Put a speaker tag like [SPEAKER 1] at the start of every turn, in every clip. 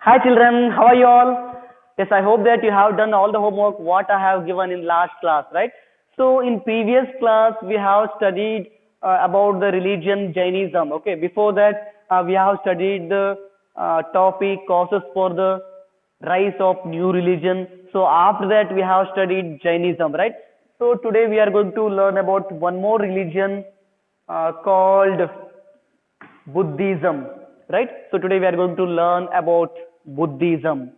[SPEAKER 1] Hi children, how are you all? Yes, I hope that you have done all the homework what I have given in last class, right? So in previous class we have studied about the religion Jainism. Okay, before that we have studied the topic causes for the rise of new religion. So after that we have studied Jainism, right? So today we are going to learn about one more religion called Buddhism, right? So today we are going to learn about Buddhism.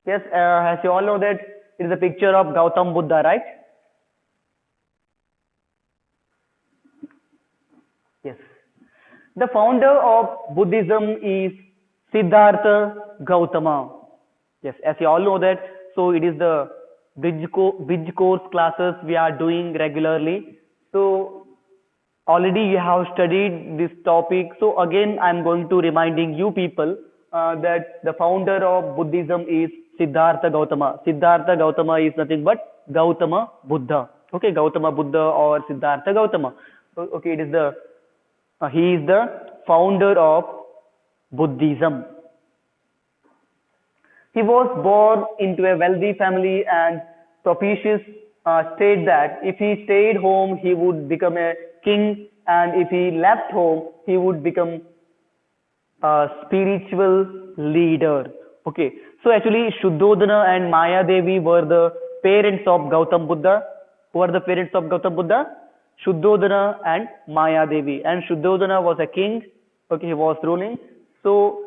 [SPEAKER 1] Yes, as you all know that it is a picture of Gautam Buddha, right? Yes. The founder of Buddhism is Siddhartha Gautama. Yes, as you all know that, so it is the bridge course classes we are doing regularly. So already you have studied this topic. So again, I'm going to reminding you people that the founder of Buddhism is Siddhartha Gautama. Siddhartha Gautama is nothing but Gautama Buddha. Okay, Gautama Buddha or Siddhartha Gautama. Okay, it is the he is the founder of Buddhism. He was born into a wealthy family and propitious state that if he stayed home, he would become a king, and if he left home, he would become a spiritual leader. Okay, so actually, Shuddhodana and Maya Devi were the parents of Gautam Buddha. Who are the parents of Gautam Buddha? Shuddhodana and Maya Devi. And Shuddhodana was a king. Okay, he was ruling. So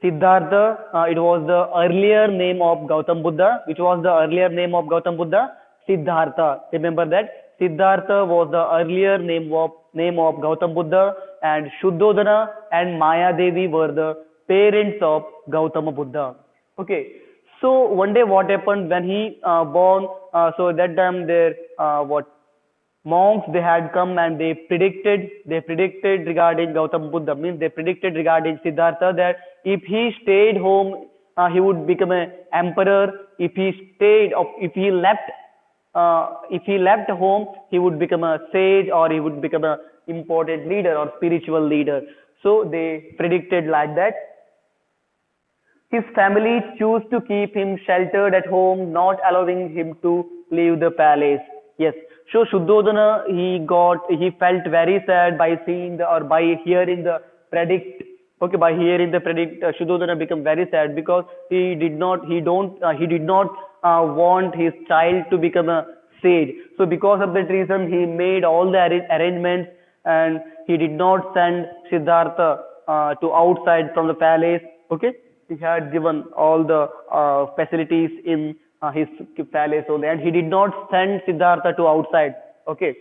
[SPEAKER 1] Siddhartha, it was the earlier name of Gautam Buddha. Which was the earlier name of Gautam Buddha? Siddhartha. Remember that Siddhartha was the earlier name of Gautam Buddha, and Shuddhodana and Maya Devi were the parents of Gautama Buddha. Okay. So one day what happened when he born? So that time there what monks they had come and they predicted regarding Gautam Buddha, means they predicted regarding Siddhartha that if he stayed home he would become an emperor. If he left home he would become a sage, or he would become a important leader or spiritual leader. So they predicted like that. His family chose to keep him sheltered at home, not allowing him to leave the palace. Yes. So Shuddhodana, he felt very sad by seeing or by hearing the predict. Okay, by hearing the predict, Shuddhodana became very sad because he did not want his child to become a sage. So because of that reason, he made all the arrangements, and he did not send Siddhartha to outside from the palace. Okay, he had given all the facilities in his palace only, and he did not send Siddhartha to outside. Okay,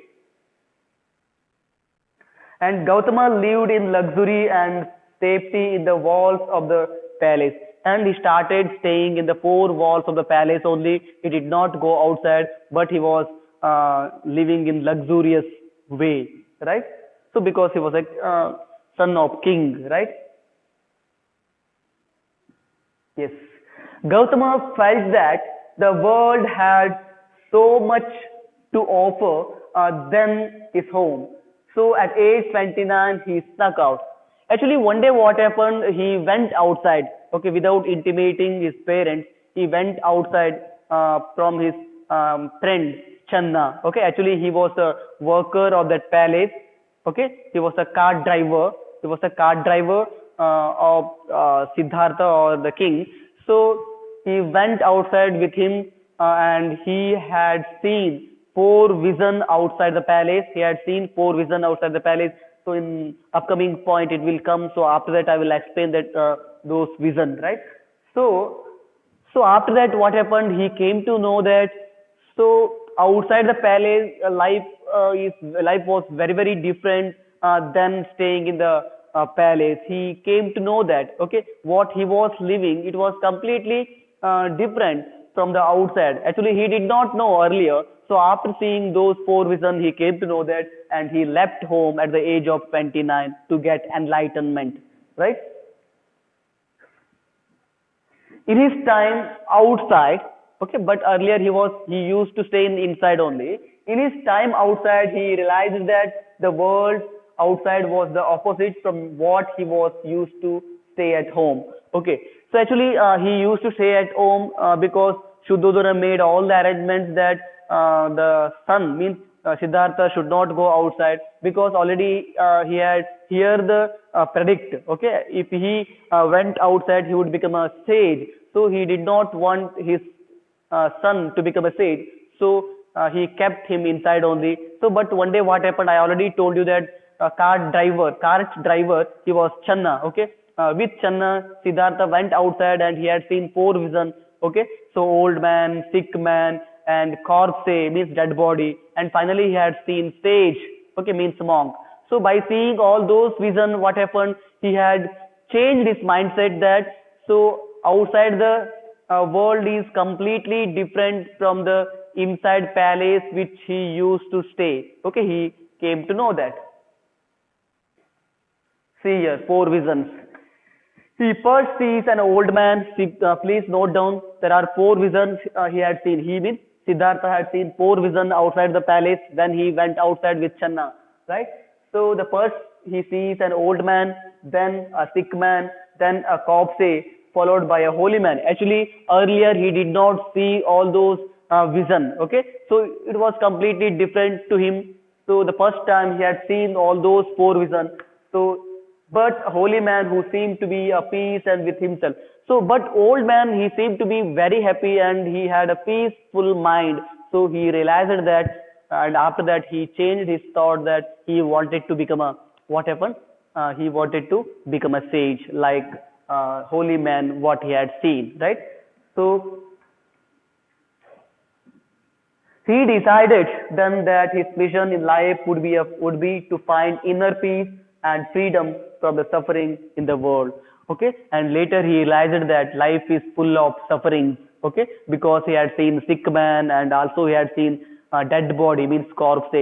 [SPEAKER 1] and Gautama lived in luxury and safety in the walls of the palace. And he started staying in the four walls of the palace only. He did not go outside, but he was living in luxurious way, right? So because he was a son of king, right? Yes. Gautama felt that the world had so much to offer than his home. So at age 29, he snuck out. Actually, one day what happened, he went outside, okay, without intimating his parents. He went outside from his friend Channa. Okay, actually he was a worker of that palace. Okay, he was a cart driver. He was a cart driver of Siddhartha or the king. So he went outside with him, and he had seen four vision outside the palace. He had seen four vision outside the palace. So in upcoming point it will come. So after that I will explain that those vision, right? So so after that what happened? He came to know that so outside the palace life was very different than staying in the palace. He came to know that okay, what he was living, it was completely different from the outside. Actually, he did not know earlier. So after seeing those four visions, he came to know that, and he left home at the age of 29 to get enlightenment. Right? In his time outside, okay, but earlier he used to stay in inside only. In his time outside, he realized that the world outside was the opposite from what he was used to stay at home. Okay, so actually he used to stay at home because Shuddhodana made all the arrangements that the son means Siddhartha should not go outside because already he had hear the predict. Okay, if he went outside, he would become a sage. So he did not want his son to become a sage. So he kept him inside only. So, but one day what happened? I already told you that cart driver, he was Channa. Okay, with Channa, Siddhartha went outside and he had seen four visions. Okay, so old man, sick man, and corpse means dead body, and finally he had seen sage. Okay, means monk. So by seeing all those visions, what happened? He had changed his mindset that so outside the world is completely different from the inside palace which he used to stay. Okay, he came to know that. See here, four visions. He first sees an old man. Please note down, there are four visions he had seen. He means Siddhartha had seen four visions outside the palace when he went outside with Channa. Right? So the first he sees an old man, then a sick man, then a corpse, followed by a holy man. Actually, earlier he did not see all those vision. Okay, so it was completely different to him. So the first time he had seen all those four visions. So, but a holy man who seemed to be at peace and with himself. So, but old man he seemed to be very happy and he had a peaceful mind. So he realized that, and after that he changed his thought that he wanted to become a what happened? He wanted to become a sage like holy man what he had seen, right? So he decided then that his mission in life would be to find inner peace and freedom from the suffering in the world. Okay, and later he realized that life is full of sufferings. Okay, because he had seen sick man and also he had seen dead body means corpse.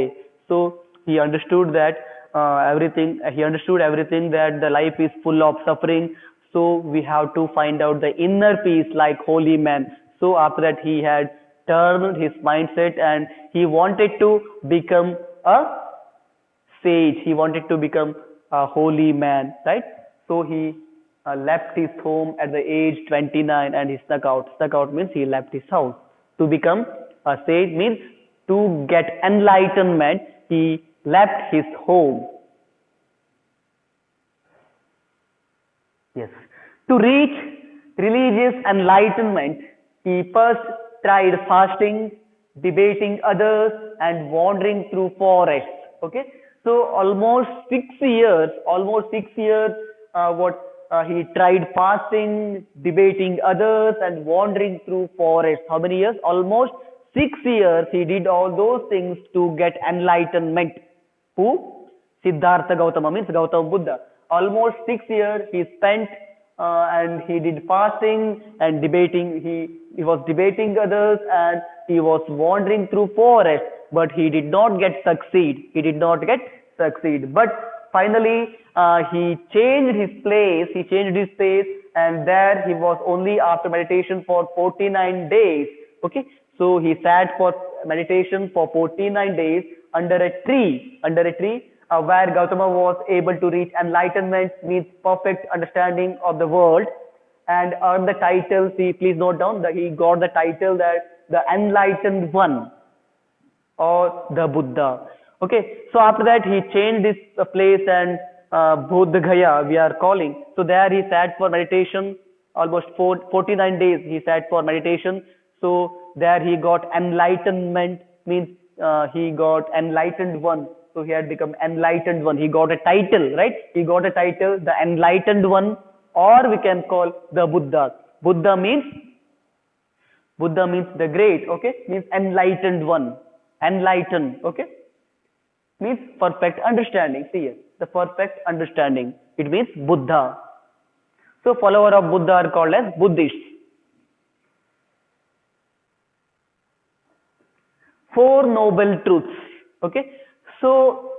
[SPEAKER 1] So he understood that everything. He understood everything that the life is full of suffering. So we have to find out the inner peace like holy man. So after that he had turned his mindset and he wanted to become a sage. He wanted to become a holy man, right? So he left his home at the age 29 and he snuck out. Snuck out means he left his house. To become a sage means to get enlightenment. He left his home. Yes. To reach religious enlightenment, he first tried fasting, debating others, and wandering through forests. Okay. So almost 6 years, he tried fasting, debating others, and wandering through forests. How many years? Almost 6 years he did all those things to get enlightenment. Who? Siddhartha Gautama means Gautama Buddha. Almost 6 years he spent and he did fasting and debating. He was debating others and he was wandering through forests, but he did not get succeed. He did not get succeed. But finally he changed his place. He changed his place, and there he was only after meditation for 49 days. Okay, so he sat for meditation for 49 days under a tree. Where Gautama was able to reach enlightenment, means perfect understanding of the world, and earn the title. See, please note down that he got the title that the enlightened one or the Buddha. Okay, so after that he changed this place and Bodh Gaya we are calling. So there he sat for meditation almost 49 days. He sat for meditation. So there he got enlightenment, means he got enlightened one. So he had become enlightened one. He got a title, right? He got a title, the enlightened one, or we can call the Buddha. Buddha means the great, okay? Means enlightened one. Enlightened, okay? Means perfect understanding. See here, the perfect understanding. It means Buddha. So follower of Buddha are called as Buddhists. Four noble truths, okay? So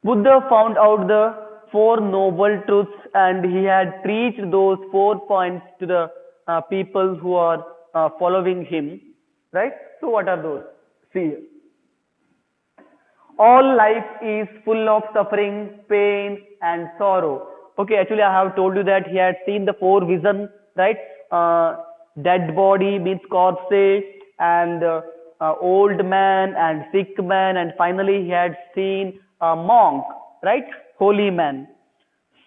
[SPEAKER 1] Buddha found out the four noble truths and he had preached those 4 points to the people who are following him, right? So what are those? See here. All life is full of suffering, pain and sorrow. Okay, actually I have told you that he had seen the four visions, right? Dead body means corpse, and old man and sick man, and finally he had seen a monk, right? Holy man.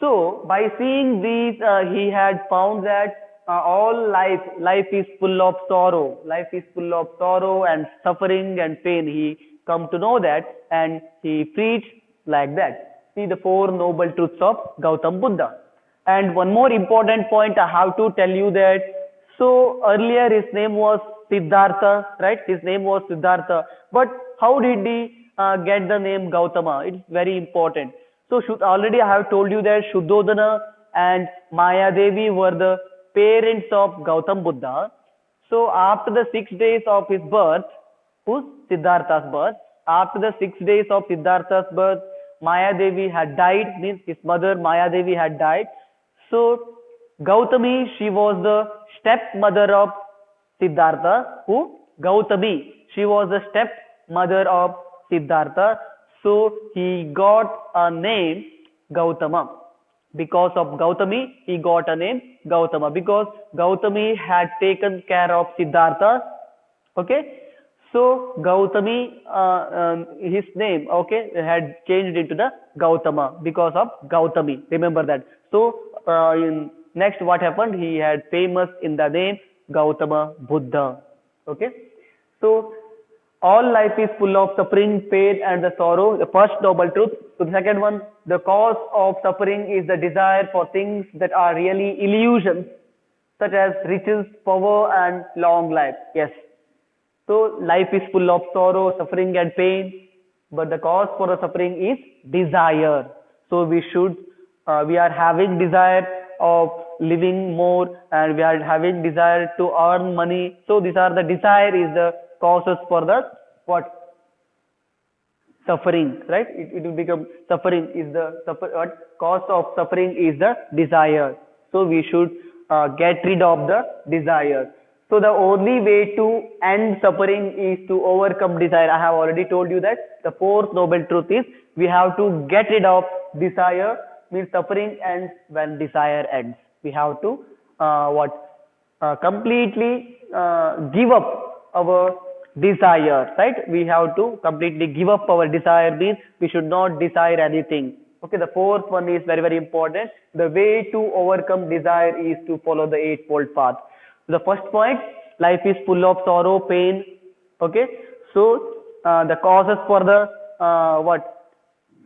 [SPEAKER 1] So by seeing these, he had found that all life is full of sorrow. Life is full of sorrow and suffering and pain. He come to know that, and he preached like that. See the four noble truths of Gautam Buddha. And one more important point I have to tell you that. So earlier his name was Siddhartha, right? His name was Siddhartha. But how did he get the name Gautama? It's very important. So already I have told you that Shuddhodana and Maya Devi were the parents of Gautam Buddha. So after the 6 days of his birth, who's Siddhartha's birth, after the 6 days of Siddhartha's birth, Maya Devi had died, means his mother Maya Devi had died. So Gautami, she was the stepmother of Siddhartha. Who? Gautami. She was the stepmother of Siddhartha. So he got a name Gautama. Because of Gautami, he got a name Gautama. Because Gautami had taken care of Siddhartha. Okay. So Gautami, his name, okay, had changed into the Gautama because of Gautami. Remember that. So in next, what happened? He had famous in the name Gautama Buddha. Okay. So all life is full of suffering, pain, and the sorrow. The first noble truth. So the second one, the cause of suffering is the desire for things that are really illusions, such as riches, power, and long life. Yes. So life is full of sorrow, suffering, and pain, but the cause for the suffering is desire. So we are having desire of living more, and we are having desire to earn money. So these are the desire is the causes for the what? Suffering, right? It will become suffering is the cause of suffering is the desire. So we should get rid of the desire. So the only way to end suffering is to overcome desire. I have already told you that the fourth noble truth is we have to get rid of desire, means suffering ends when desire ends. We have to completely give up our desire, right? We have to completely give up our desire, means we should not desire anything. Okay, the fourth one is very, very important. The way to overcome desire is to follow the eightfold path. The first point, life is full of sorrow, pain. Okay, so the causes for the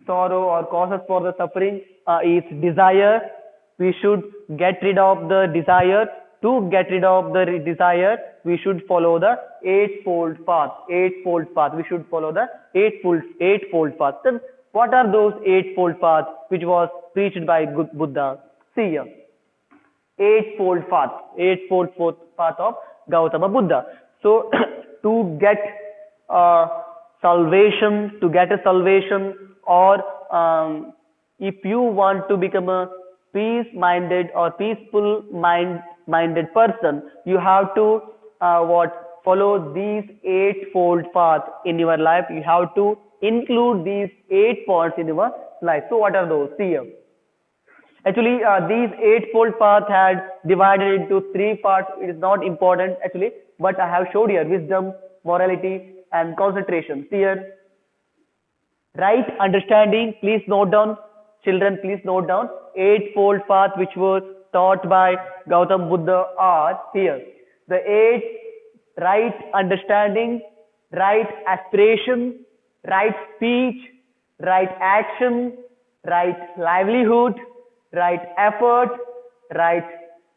[SPEAKER 1] sorrow or causes for the suffering is desire. We should get rid of the desire. To get rid of the desire, we should follow the eightfold path. Eightfold path. We should follow the eightfold path. Then what are those eightfold paths which was preached by Buddha? See here. Eightfold path of Gautama Buddha. So to get salvation, or if you want to become a peace-minded or peaceful-minded person, you have to follow these eightfold paths in your life. You have to include these 8 points in your life. So what are those? See here. Actually, these eightfold paths had divided into 3 parts. It is not important actually, but I have showed here wisdom, morality, and concentration. See here, right understanding. Please note down, children. Please note down. Eightfold path which was taught by Gautam Buddha are here. The 8: right understanding, right aspiration, right speech, right action, right livelihood, right effort, right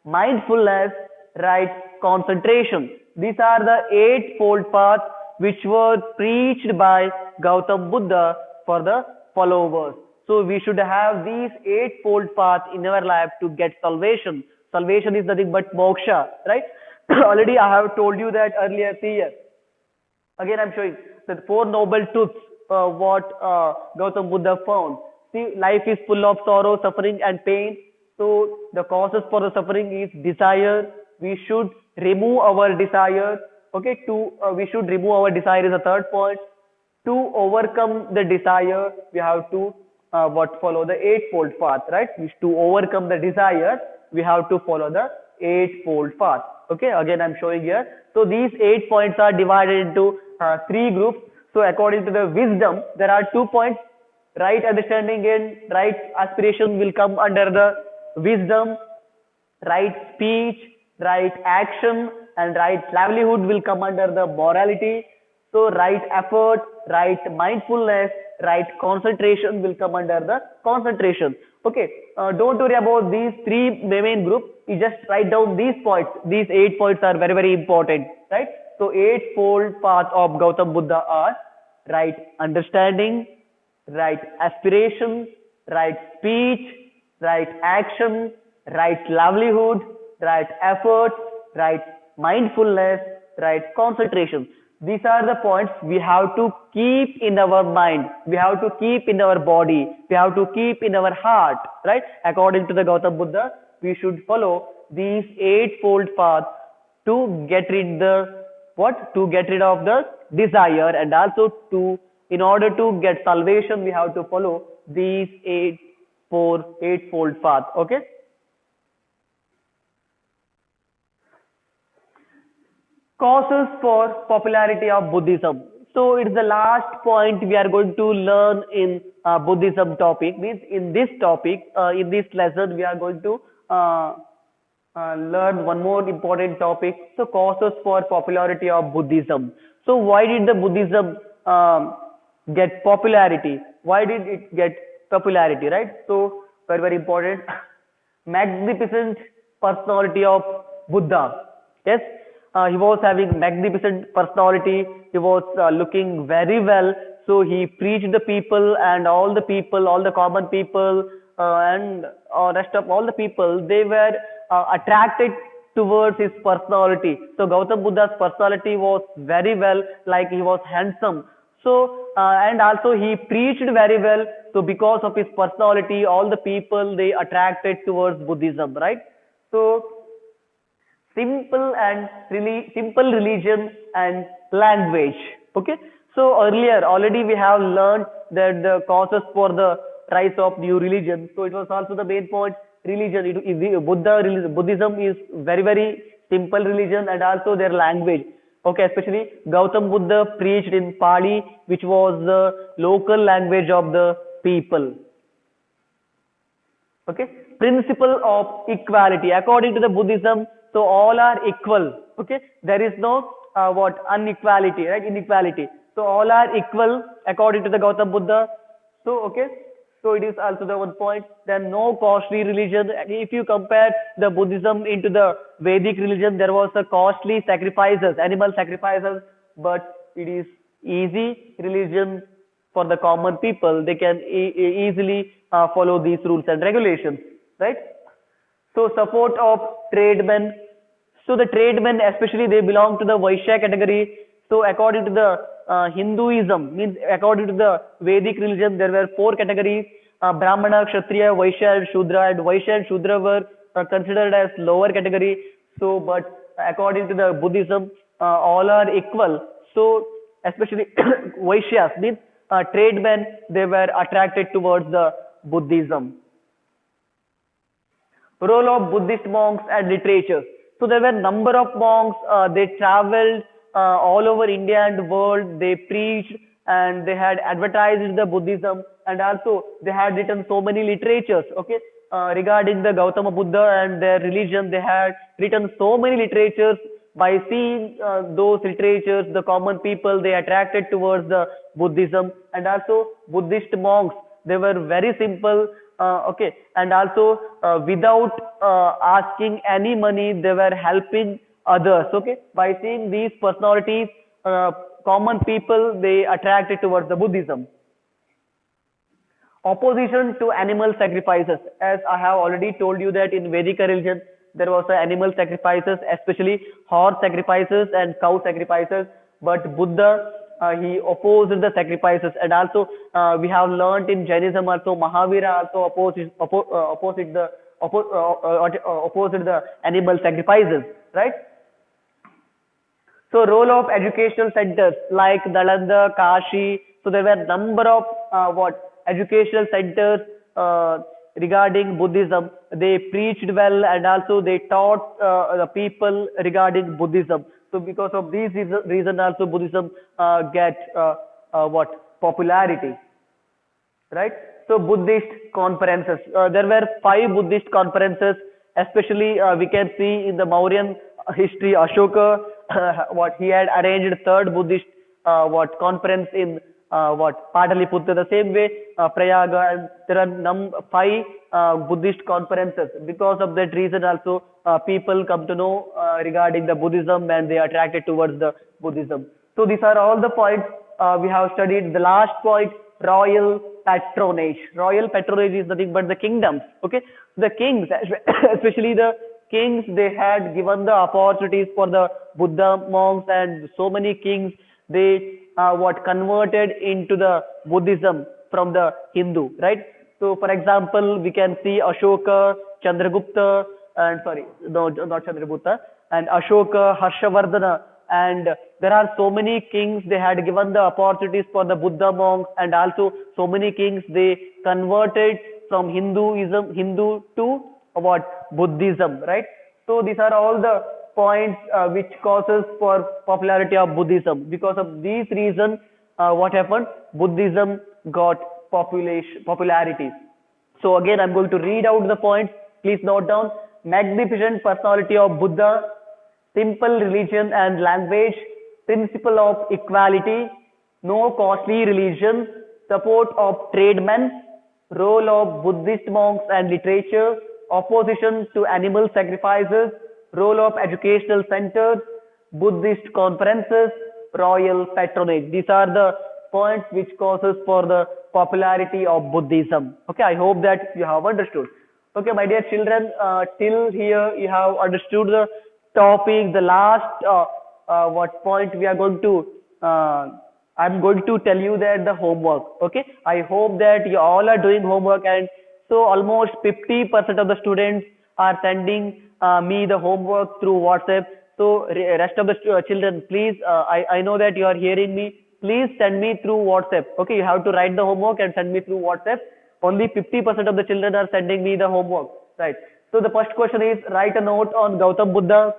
[SPEAKER 1] mindfulness, right concentration. These are the eightfold paths which were preached by Gautam Buddha for the followers. So we should have these eightfold paths in our life to get salvation. Salvation is nothing but moksha, right? Already I have told you that earlier. See here. Again I am showing the 4 noble truths what Gautam Buddha found. See, life is full of sorrow, suffering, and pain. So the causes for the suffering is desire. We should remove our desire. Okay, we should remove our desire is the third point. To overcome the desire, we have to follow the eightfold path, right? To overcome the desires, we have to follow the eightfold path. Okay, again I'm showing here. So these 8 points are divided into three groups. So according to the wisdom, there are 2 points. Right understanding and right aspiration will come under the wisdom. Right speech, right action, and right livelihood will come under the morality. So right effort, right mindfulness, right concentration will come under the concentration. Okay, don't worry about these three main groups. You just write down these points. These 8 points are very, very important, right? So eightfold path of Gautam Buddha are right understanding, right aspiration, right speech, right action, right livelihood, right effort, right mindfulness, right concentration. These are the points we have to keep in our mind, we have to keep in our body, we have to keep in our heart, right? According to the Gautam Buddha, we should follow these eightfold paths to get rid the what? To get rid of the desire, and also to in order to get salvation we have to follow these eightfold path. Okay. Causes for popularity of Buddhism. So it's the last point we are going to learn in Buddhism topic. Means in this topic, in this lesson, we are going to learn one more important topic. So causes for popularity of Buddhism. So why did the Buddhism get popularity? Why did it get popularity? Right. So very, very important. Magnificent personality of Buddha. Yes. He was having magnificent personality. He was looking very well. So he preached the people, and all the people, all the common people, and rest of all the people, they were attracted towards his personality. So Gautam Buddha's personality was very well, like he was handsome. So and also he preached very well. So because of his personality, all the people they attracted towards Buddhism, right? So simple and really simple religion and language. Okay, so earlier already we have learned that the causes for the rise of new religion. So it was also the main point. Religion, Buddhism is very, very simple religion, and also their language. Okay, especially Gautam Buddha preached in Pali, which was the local language of the people. Okay, principle of equality. According to the Buddhism, so all are equal. Okay, there is no what inequality, right? Inequality. So all are equal according to the Gautam Buddha. So okay, so it is also the one point. Then no costly religion. If you compare the Buddhism into the Vedic religion, there was a costly sacrifices, animal sacrifices, but it is easy religion for the common people. They can easily follow these rules and regulations, right? So support of tradesmen. So the tradesmen, especially they belong to the Vaishya category. So according to the Hinduism, means according to the Vedic religion, there were 4 categories: Brahmana, Kshatriya, Vaishya, and Shudra. And Vaishya and Shudra were considered as lower category. So, but according to the Buddhism, all are equal. So especially Vaishyas means tradesmen, they were attracted towards the Buddhism. Role of Buddhist monks and literature. So there were number of monks. They traveled all over India and world. They preached and they had advertised the Buddhism, and also they had written so many literatures. Okay, regarding the Gautama Buddha and their religion, they had written so many literatures. By seeing those literatures, the common people they attracted towards the Buddhism, and also Buddhist monks. They were very simple. Okay, and also without asking any money, they were helping others. Okay, by seeing these personalities, common people they attracted towards the Buddhism. Opposition to animal sacrifices. As I have already told you that in Vedic religion there was animal sacrifices, especially horse sacrifices and cow sacrifices. But Buddha he opposed the sacrifices, and also we have learnt in Jainism also Mahavira also opposed the animal sacrifices, right? So role of educational centers like Nalanda, Kashi. So there were number of what educational centers regarding Buddhism. They preached well and also they taught the people regarding Buddhism. So because of these reason also Buddhism get what popularity, right? So Buddhist conferences. There were five Buddhist conferences, especially we can see in the Mauryan history. Ashoka, what he had arranged third Buddhist what conference in what Pataliputra. The same way Prayaga, and there are five Buddhist conferences. Because of that reason, also people come to know regarding the Buddhism and they are attracted towards the Buddhism. So these are all the points we have studied. The last point, royal patronage. Royal patronage is nothing but the kingdoms. Okay, the kings, especially the kings, they had given the opportunities for the Buddha monks, and so many kings they what converted into the Buddhism from the Hindu, right? So, for example, we can see Ashoka, Chandragupta, and sorry, no, not Chandragupta, and Ashoka, Harshavardhana, and there are so many kings they had given the opportunities for the Buddha monks, and also so many kings they converted from Hindu to what Buddhism, right? So these are all the points which causes for popularity of Buddhism. Because of these reasons, what happened? Buddhism got popularity. So again, I'm going to read out the points. Please note down: magnificent personality of Buddha, simple religion and language, principle of equality, no costly religion, support of tradesmen, role of Buddhist monks and literature, opposition to animal sacrifices, role of educational centers, Buddhist conferences, royal patronage. These are the points which causes for the popularity of Buddhism. Okay, I hope that you have understood. Okay, my dear children, till here you have understood the topic. The last what point we are going to I'm going to tell you that the homework. Okay, I hope that you all are doing homework, and so almost 50% of the students are sending me the homework through WhatsApp. So rest of the children, please, I know that you are hearing me. Please send me through WhatsApp. Okay, you have to write the homework and send me through WhatsApp. Only 50% of the children are sending me the homework. Right. So the first question is, write a note on Gautam Buddha.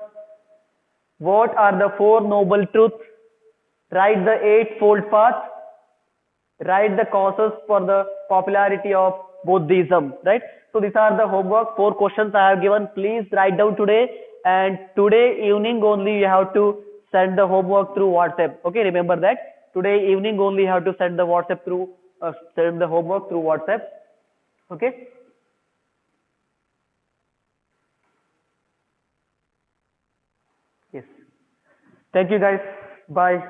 [SPEAKER 1] What are the four noble truths? Write the eightfold path. Write the causes for the popularity of Buddhism. Right. So these are the homework. 4 questions I have given. Please write down today. And today evening only you have to send the homework through WhatsApp. Okay, remember that. Today evening only you have to send the WhatsApp through send the homework through WhatsApp. Okay. Yes. Thank you guys. Bye.